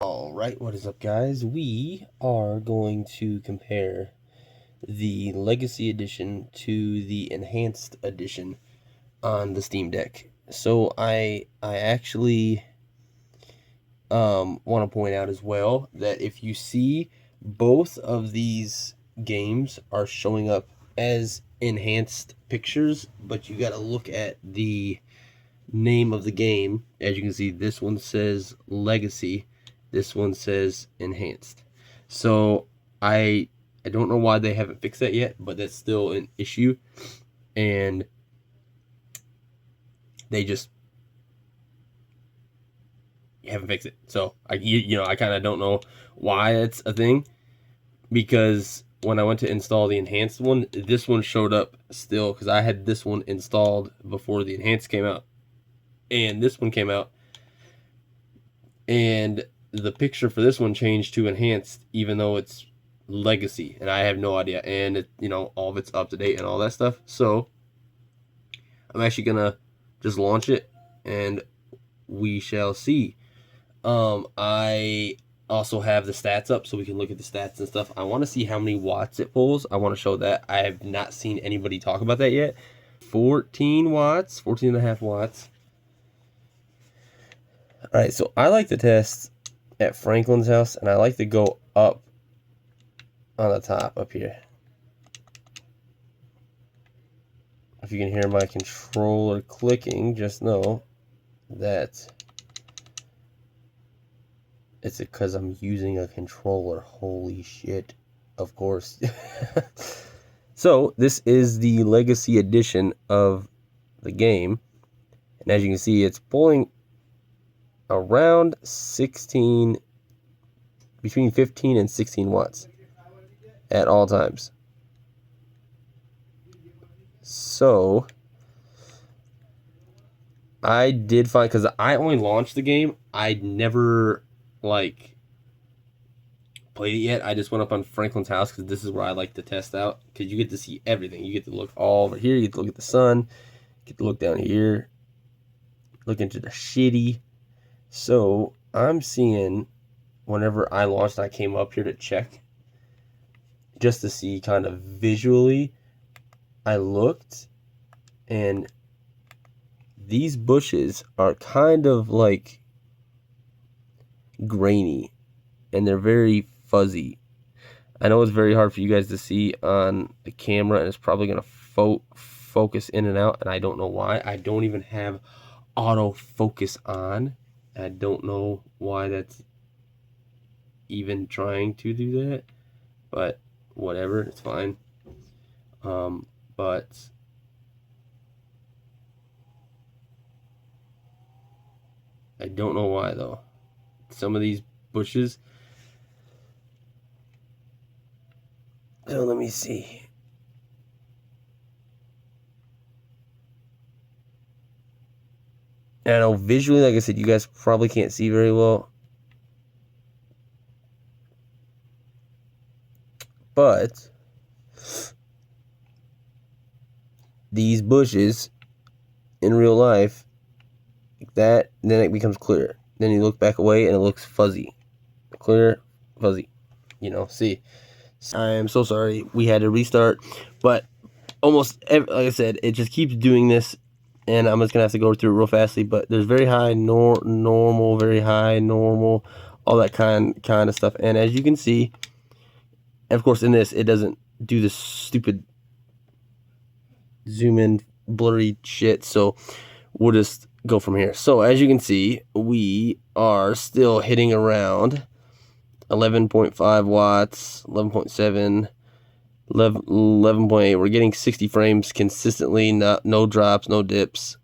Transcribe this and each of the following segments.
Alright, what is up, guys? We are going to compare the Legacy Edition to the Enhanced Edition on the Steam Deck. So I actually want to point out as well that if you see both of these games are showing up as enhanced pictures, but you got to look at the name of the game. As you can see, this one says Legacy, this one says Enhanced. So I don't know why they haven't fixed that yet, but that's still an issue, and they just haven't fixed it. So I kind of don't know why it's a thing, because when I went to install the enhanced one, this one showed up still, because I had this one installed before the enhanced came out, and this one came out, and the picture for this one changed to enhanced, even though it's Legacy, and I have no idea. And it, all of it's up to date and all that stuff. So I'm actually gonna just launch it, and we shall see. I also have the stats up, so we can look at the stats and stuff. I want to see how many watts it pulls. I want to show that. I have not seen anybody talk about that yet. 14 watts, 14 and a half watts. All right, so I like to test at Franklin's house, and I like to go up on the top up here. If you can hear my controller clicking, just know that it's because I'm using a controller. Holy shit. Of course. So this is the Legacy Edition of the game, and as you can see, it's pulling around 16, between 15 and 16 watts at all times. So I did find, because I only launched the game, I'd never played it yet. I just went up on Franklin's house, because this is where I like to test out, because you get to see everything. You get to look all over here, you get to look at the sun, you get to look down here, look into the shitty. So I'm seeing, whenever I launched, I came up here to check just to see kind of visually. I looked, and these bushes are kind of like grainy, and they're very fuzzy. I know it's very hard for you guys to see on the camera, and it's probably going to focus in and out, and I don't know why. I don't even have autofocus on. I don't know why that's even trying to do that, but whatever, it's fine. But I don't know why, though. Some of these bushes. So let me see. I know visually, like I said, you guys probably can't see very well, but these bushes in real life, like that, then it becomes clear. Then you look back away and it looks fuzzy. Clear, fuzzy. See. I am so sorry. We had to restart, but like I said, it just keeps doing this, and I'm just gonna have to go through it real fastly. But there's very high normal, very high normal, all that kind of stuff. And as you can see, and of course in this, it doesn't do this stupid zoom in blurry shit, so we'll just go from here. So as you can see, we are still hitting around 11.5 watts, 11.7, 11.8. We're getting 60 frames consistently, no drops, no dips.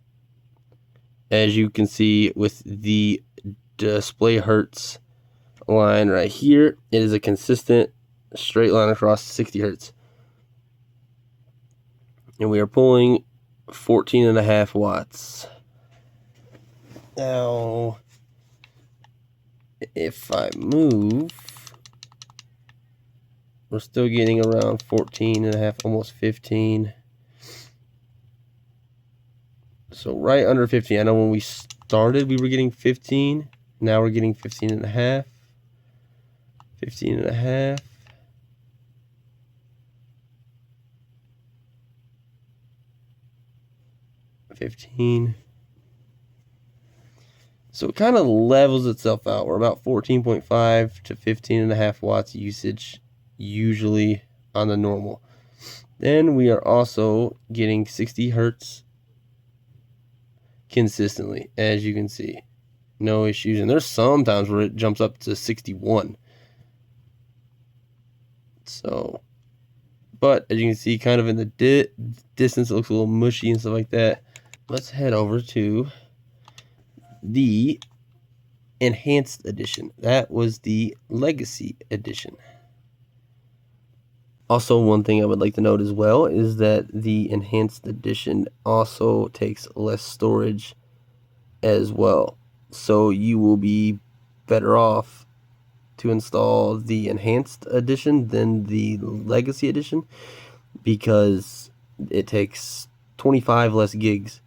As you can see with the display hertz line right here, it is a consistent straight line across 60 hertz. And we are pulling 14 and a half watts. Now, if I move, we're still getting around 14 and a half, almost 15. So right under 15. I know when we started, we were getting 15. Now we're getting 15 and a half. 15.5. 15. So it kind of levels itself out. We're about 14.5 to 15.5 watts usage usually on the normal. Then we are also getting 60 hertz consistently, as you can see. No issues. And there's some times where it jumps up to 61. So, but as you can see, kind of in the distance, it looks a little mushy and stuff like that. Let's head over to the Enhanced Edition. That was the Legacy Edition. Also, one thing I would like to note as well is that the Enhanced Edition also takes less storage as well. So you will be better off to install the Enhanced Edition than the Legacy Edition because it takes 25 less gigs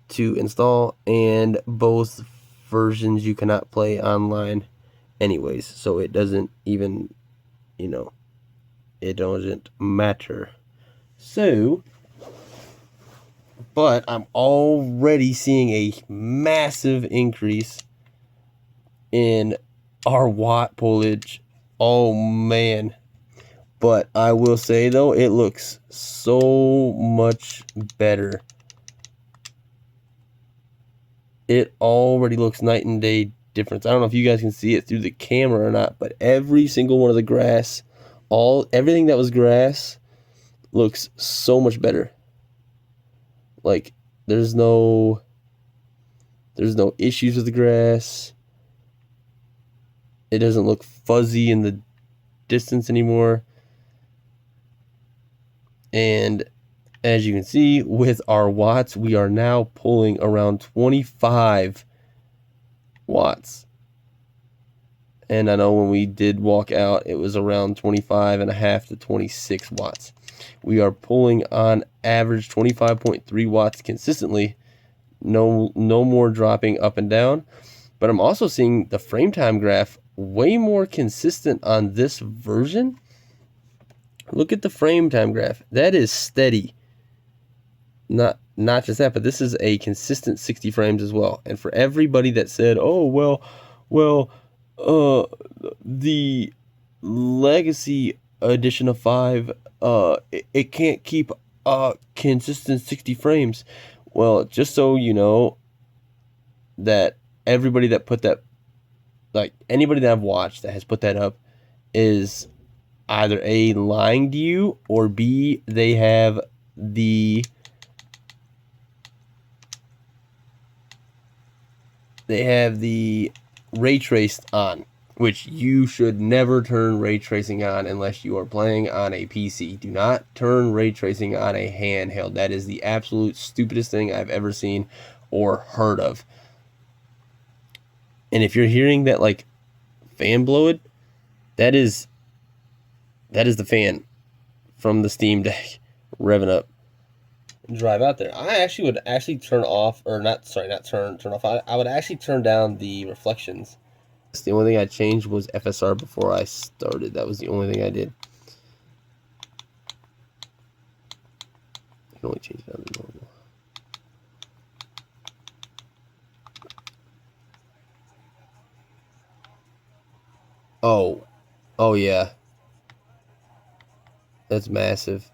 to install, and both versions you cannot play online anyways, so it doesn't even, it doesn't matter. So, but I'm already seeing a massive increase in our watt pullage. Oh man. But I will say though, it looks so much better. It already looks night and day difference. I don't know if you guys can see it through the camera or not, but every single one of the grass, everything that was grass looks so much better. Like there's no issues with the grass. It doesn't look fuzzy in the distance anymore. And as you can see with our watts, we are now pulling around 25 watts. And I know when we did walk out, it was around 25.5 to 26 watts. We are pulling on average 25.3 watts consistently. No more dropping up and down. But I'm also seeing the frame time graph way more consistent on this version. Look at the frame time graph. That is steady. Not just that, but this is a consistent 60 frames as well. And for everybody that said, "Oh, well, the Legacy Edition of 5, it can't keep consistent 60 frames." Well, just so you know, that everybody that put that, like anybody that I've watched that has put that up, is either A, lying to you, or B, they have the ray traced on, which you should never turn ray tracing on unless you are playing on a PC. Do not turn ray tracing on a handheld. That is the absolute stupidest thing I've ever seen or heard of. And if you're hearing that like fan blowed, that is the fan from the Steam Deck revving up. Drive out there. I actually would turn off, or not turn off. I would actually turn down the reflections. The only thing I changed was FSR before I started. That was the only thing I did. You can only change it down to normal. Oh yeah. That's massive.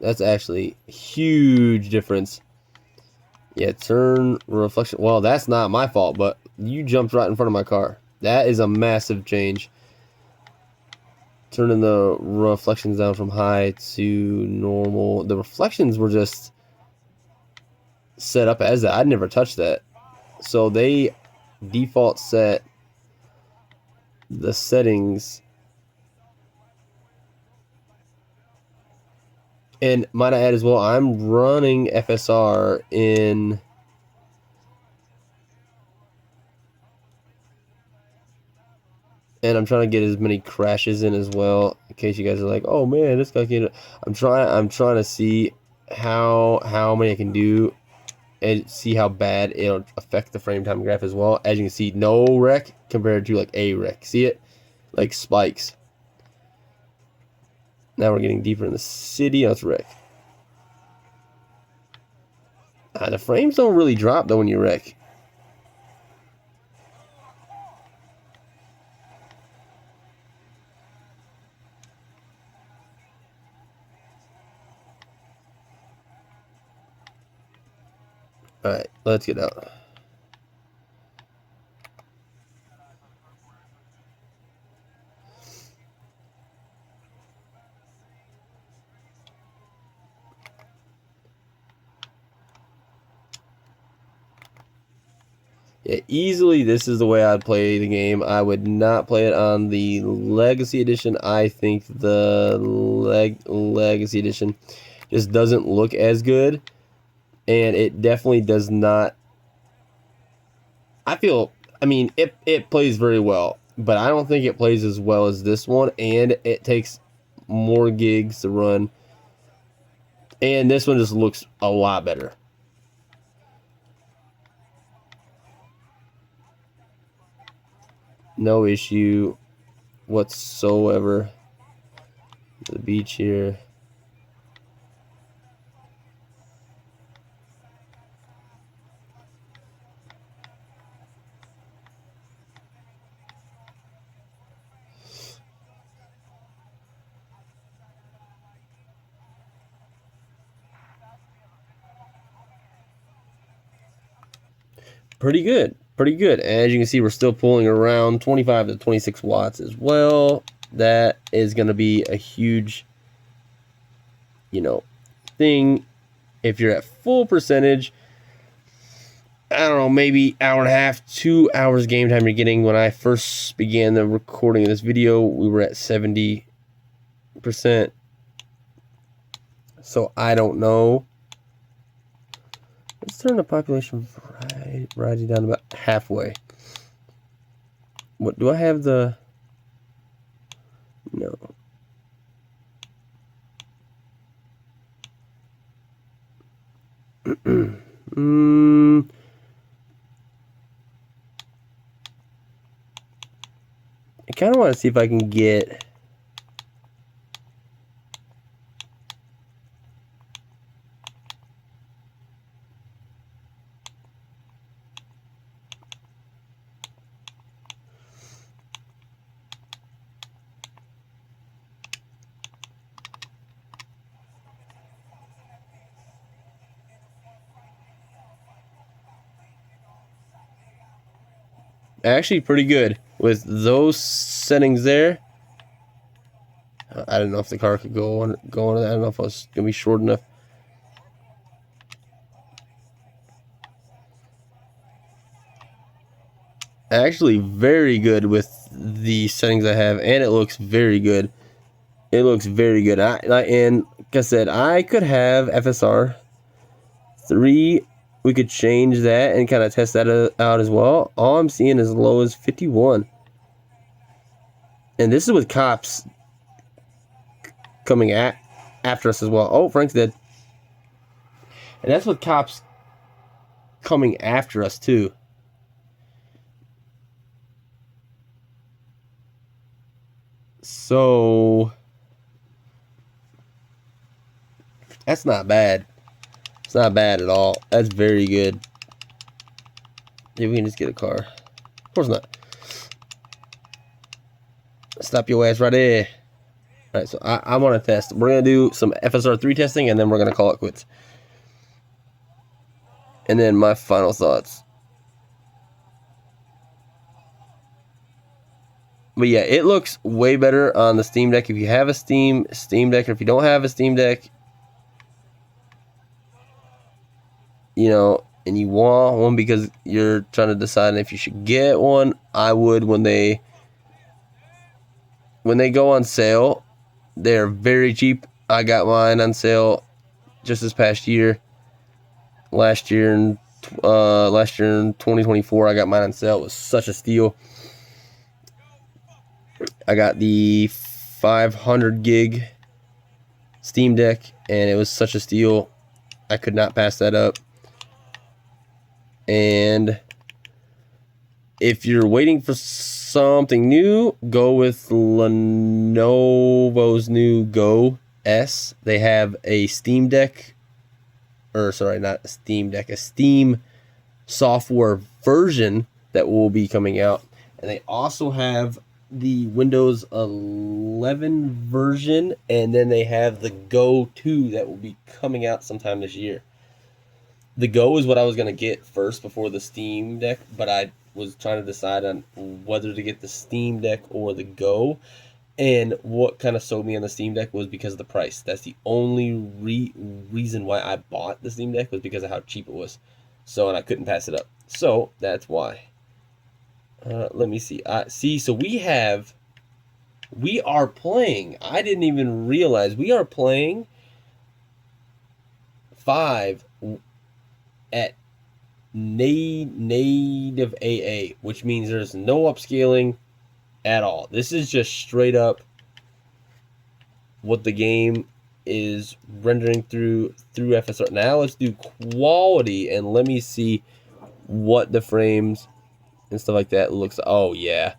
That's actually a huge difference. Yeah, turn reflection. Well, that's not my fault, but you jumped right in front of my car. That is a massive change. Turning the reflections down from high to normal. The reflections were just set up as that. I'd never touched that. So they default set the settings. And might I add as well, I'm running FSR in and I'm trying to get as many crashes in as well, in case you guys are like, "Oh man, this guy can't." I'm trying to see how many I can do and see how bad it'll affect the frame time graph as well. As you can see, no wreck compared to like a wreck. See it? Like spikes. Now we're getting deeper in the city. Let's wreck. The frames don't really drop though when you wreck. Alright, let's get out. Yeah, easily this is the way I'd play the game. I would not play it on the Legacy Edition. I think the Legacy Edition just doesn't look as good. And it definitely does not... I mean, it plays very well. But I don't think it plays as well as this one. And it takes more gigs to run. And this one just looks a lot better. No issue whatsoever. The beach here. Pretty good. Pretty good. As you can see, we're still pulling around 25 to 26 watts as well. That is going to be a huge, you know, thing. If you're at full percentage, I don't know, maybe hour and a half, 2 hours game time you're getting. When I first began the recording of this video, we were at 70%. So I don't know. Let's turn the population variety down about halfway. What do I have the... No. I kind of want to see if I can get... Actually pretty good with those settings there. I don't know if the car could go on. I don't know if I was gonna be short enough. Actually very good with the settings I have, and it looks very good. It looks very good. And like I said, I could have FSR 3. We could change that and kind of test that out as well. All I'm seeing is as low as 51. And this is with cops coming after us as well. Oh, Frank's dead. And that's with cops coming after us too. So that's not bad. It's not bad at all. That's very good. Maybe we can just get a car. Of course not. Stop your ass right there. Alright, so I want to test. We're going to do some FSR 3 testing, and then we're going to call it quits. And then my final thoughts. But yeah, it looks way better on the Steam Deck. If you have a Steam Deck, or if you don't have a Steam Deck, you know, and you want one because you're trying to decide if you should get one, I would when they go on sale. They're very cheap. I got mine on sale just this past year. Last year in 2024, I got mine on sale. It was such a steal. I got the 500 gig Steam Deck, and it was such a steal. I could not pass that up. And if you're waiting for something new, go with Lenovo's new Go S. They have a Steam Deck, or sorry, not a Steam Deck, a Steam software version that will be coming out. And they also have the Windows 11 version, and then they have the Go 2 that will be coming out sometime this year. The Go is what I was going to get first before the Steam Deck, but I was trying to decide on whether to get the Steam Deck or the Go. And what kind of sold me on the Steam Deck was because of the price. That's the only reason why I bought the Steam Deck, was because of how cheap it was. So, and I couldn't pass it up. So, that's why. Let me see. So we are playing. I didn't even realize we are playing 5 at native AA, which means there's no upscaling at all. This is just straight up what the game is rendering through FSR. Now let's do quality, and let me see what the frames and stuff like that looks. Oh yeah,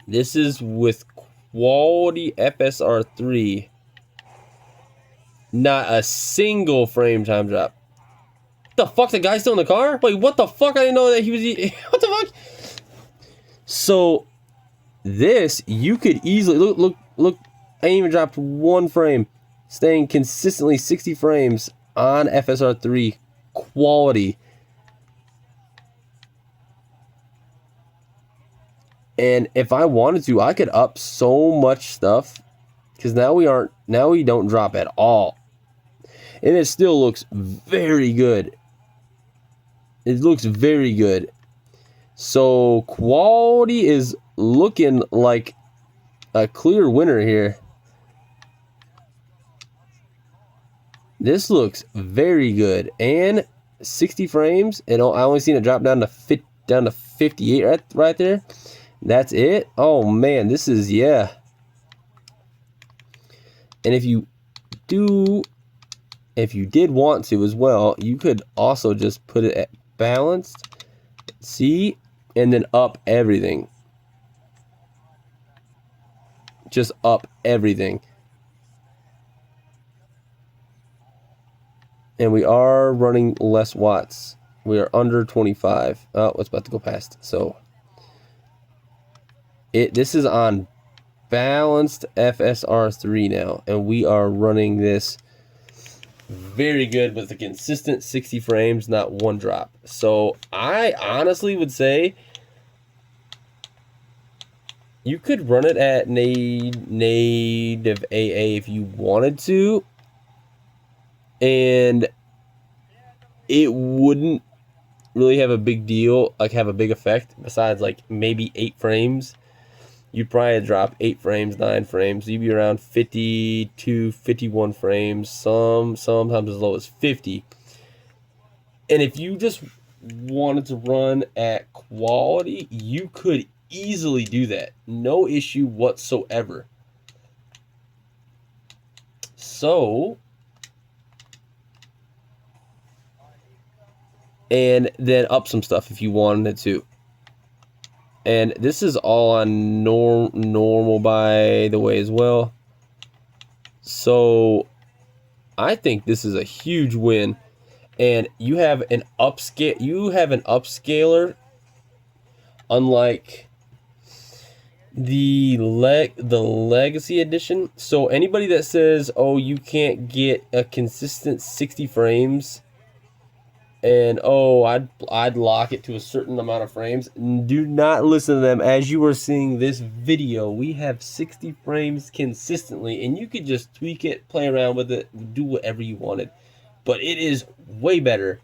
this is with quality FSR 3. Not a single frame time drop. The fuck, the guy's still in the car? Wait, what the fuck? I didn't know that he was. What the fuck? So this, you could easily look. I ain't even dropped one frame, staying consistently 60 frames on FSR 3 quality. And if I wanted to, I could up so much stuff, because now we don't drop at all. And it still looks very good. It looks very good. So quality is looking like a clear winner here. This looks very good. And 60 frames, and I only seen it drop down to 58 right there. That's it. Oh man, this is, yeah. And if you did want to as well, you could also just put it at balanced, see, and then up everything. Just up everything. And we are running less watts. We are under 25. Oh, it's about to go past. So this is on balanced FSR 3 now, and we are running this very good with a consistent 60 frames, not one drop. So I honestly would say you could run it at native AA if you wanted to, and it wouldn't really have a big deal, like have a big effect, besides like maybe 8 frames. You'd probably drop 8 frames, 9 frames. You'd be around 52, 51 frames, sometimes as low as 50. And if you just wanted to run at quality, you could easily do that. No issue whatsoever. So, and then up some stuff if you wanted to. And this is all on normal, by the way, as well. So I think this is a huge win. And you have an upscaler, unlike the Legacy Edition. So anybody that says, oh, you can't get a consistent 60 frames, and oh, I'd lock it to a certain amount of frames, do not listen to them. As you are seeing this video, we have 60 frames consistently, and you could just tweak it, play around with it, do whatever you wanted. But it is way better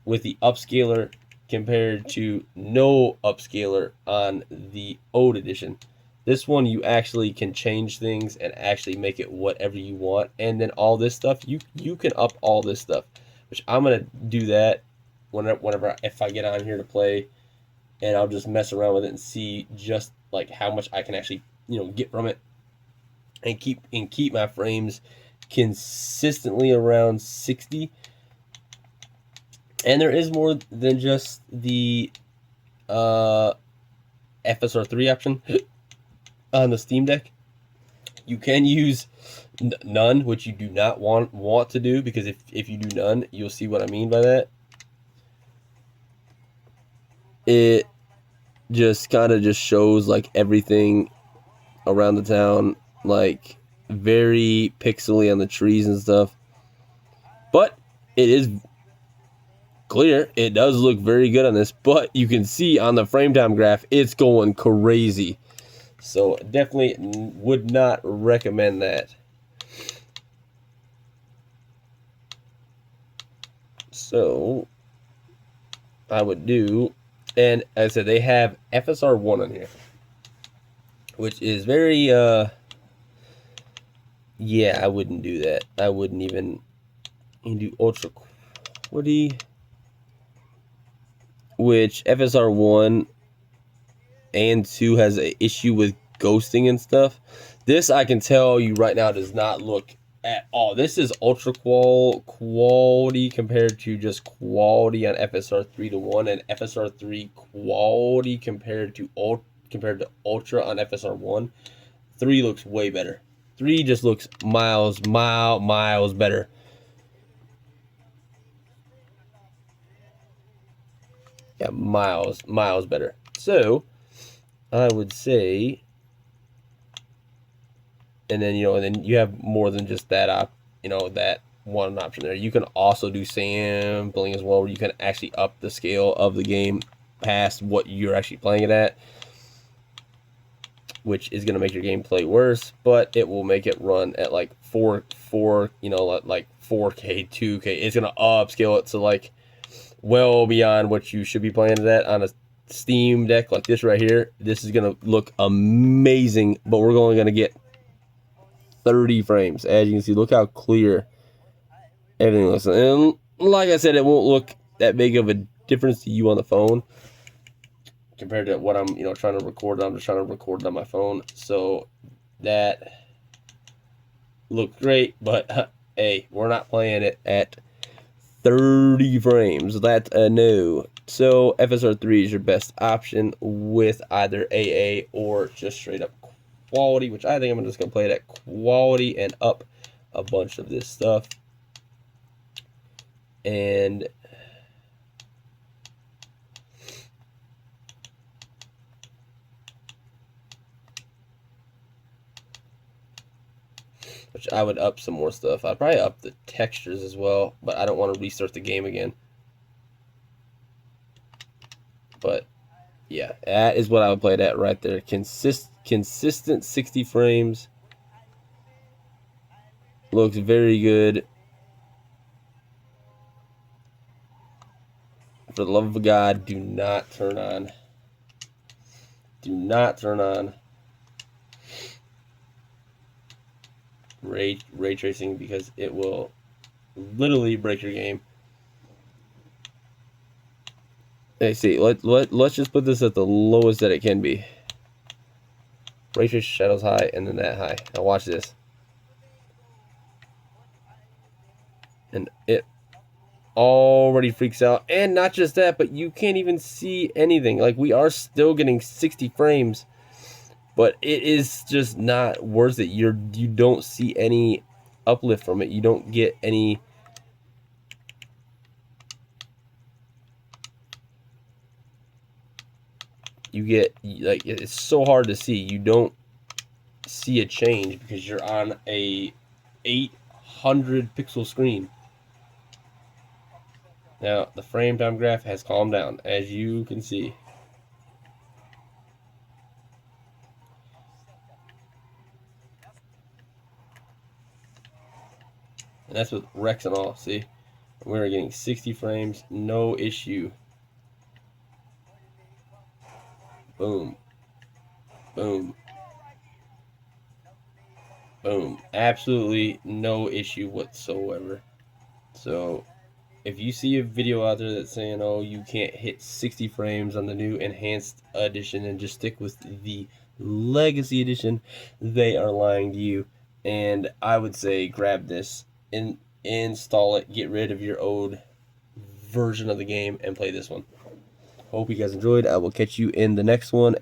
with the upscaler compared to no upscaler on the old edition. This one, you actually can change things and actually make it whatever you want. And then all this stuff, you can up all this stuff, which I'm going to do that whenever if I get on here to play, and I'll just mess around with it and see just like how much I can actually, get from it, and keep my frames consistently around 60. And there is more than just the FSR3 option on the Steam Deck. You can use none, which you do not want to do, because if you do none, you'll see what I mean by that. It just kind of just shows like everything around the town, like very pixely on the trees and stuff. But it is clear. It does look very good on this, but you can see on the frame time graph, it's going crazy. So definitely would not recommend that. So I would do, and as I said, they have FSR1 on here, which is very, yeah, I wouldn't do that. I wouldn't even do ultra quality, which FSR1 and 2 has an issue with ghosting and stuff. This, I can tell you right now, does not look at all. This is ultra quality compared to just quality on FSR 3:1, and FSR 3 quality compared to ultra on FSR 1. 3 looks way better. 3 just looks miles better. Yeah, miles better. So I would say, and then you have more than just that that one option there. You can also do sampling as well, where you can actually up the scale of the game past what you're actually playing it at, which is going to make your gameplay worse, but it will make it run at like like 4K, 2K. It's going to upscale it to like well beyond what you should be playing it at on a Steam Deck like this right here. This is going to look amazing, but we're only going to get 30 frames. As you can see, look how clear everything looks. And like I said, it won't look that big of a difference to you on the phone compared to what I'm trying to record. I'm just trying to record on my phone, so that looked great, but hey, we're not playing it at 30 frames. That's a no. So FSR3 is your best option with either AA or just straight up quality, which I think I'm just going to play it at quality and up a bunch of this stuff. And which I would up some more stuff. I'd probably up the textures as well, but I don't want to restart the game again. But yeah, that is what I would play it at right there. Consistent 60 frames. Looks very good. For the love of God, do not turn on. Do not turn on ray tracing, because it will literally break your game. Hey, see, let's just put this at the lowest that it can be. Ray trace shadows high, and then that high. Now watch this. And it already freaks out. And not just that, but you can't even see anything. Like, we are still getting 60 frames, but it is just not worth it. You don't see any uplift from it. You don't get any. You get, like, it's so hard to see. You don't see a change because you're on a 800 pixel screen. Now, the frame time graph has calmed down, as you can see. And that's with Rex and all, see? We're getting 60 frames, no issue. Boom. Boom. Boom. Absolutely no issue whatsoever. So, if you see a video out there that's saying, oh, you can't hit 60 frames on the new enhanced edition and just stick with the legacy edition, they are lying to you. And I would say grab this and install it, get rid of your old version of the game, and play this one. Hope you guys enjoyed. I will catch you in the next one.